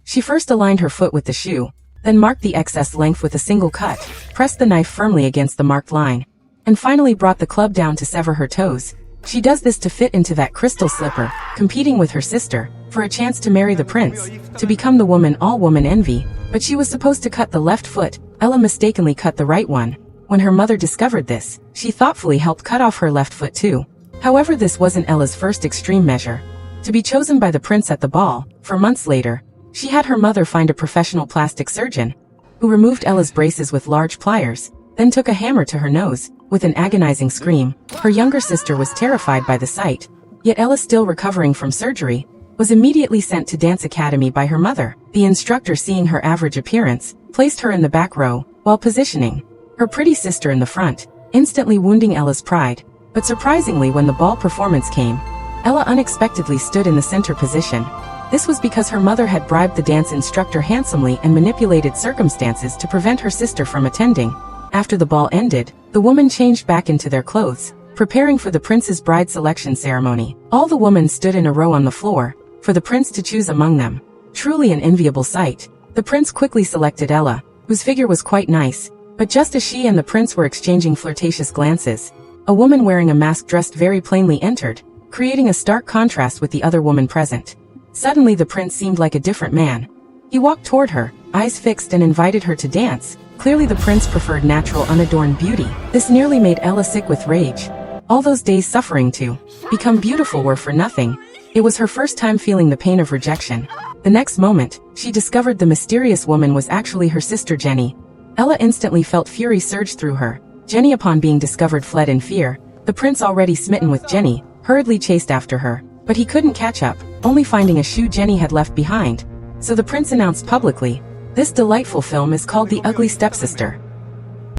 She first aligned her foot with the shoe, then marked the excess length with a single cut, pressed the knife firmly against the marked line, and finally brought the club down to sever her toes. She does this to fit into that crystal slipper, competing with her sister, for a chance to marry the prince, to become the woman all women envy, but she was supposed to cut the left foot. Ella mistakenly cut the right one. When her mother discovered this, she thoughtfully helped cut off her left foot too. However, this wasn't Ella's first extreme measure. To be chosen by the prince at the ball, for months later, she had her mother find a professional plastic surgeon, who removed Ella's braces with large pliers, then took a hammer to her nose. With an agonizing scream, her younger sister was terrified by the sight. Yet Ella, still recovering from surgery, was immediately sent to dance academy by her mother. The instructor, seeing her average appearance, placed her in the back row, while positioning her pretty sister in the front, instantly wounding Ella's pride. But surprisingly, when the ball performance came, Ella unexpectedly stood in the center position. This was because her mother had bribed the dance instructor handsomely and manipulated circumstances to prevent her sister from attending. After the ball ended, the women changed back into their clothes, preparing for the prince's bride selection ceremony. All the women stood in a row on the floor, for the prince to choose among them. Truly an enviable sight. The prince quickly selected Ella, whose figure was quite nice, but just as she and the prince were exchanging flirtatious glances, a woman wearing a mask dressed very plainly entered, creating a stark contrast with the other woman present. Suddenly the prince seemed like a different man. He walked toward her, eyes fixed, and invited her to dance. Clearly the prince preferred natural unadorned beauty. This nearly made Ella sick with rage. All those days suffering to become beautiful were for nothing. It was her first time feeling the pain of rejection. The next moment, she discovered the mysterious woman was actually her sister Jenny. Ella instantly felt fury surge through her. Jenny, upon being discovered, fled in fear. The prince, already smitten with Jenny, hurriedly chased after her, but he couldn't catch up, only finding a shoe Jenny had left behind. So the prince announced publicly, "This delightful film is called The Ugly Stepsister."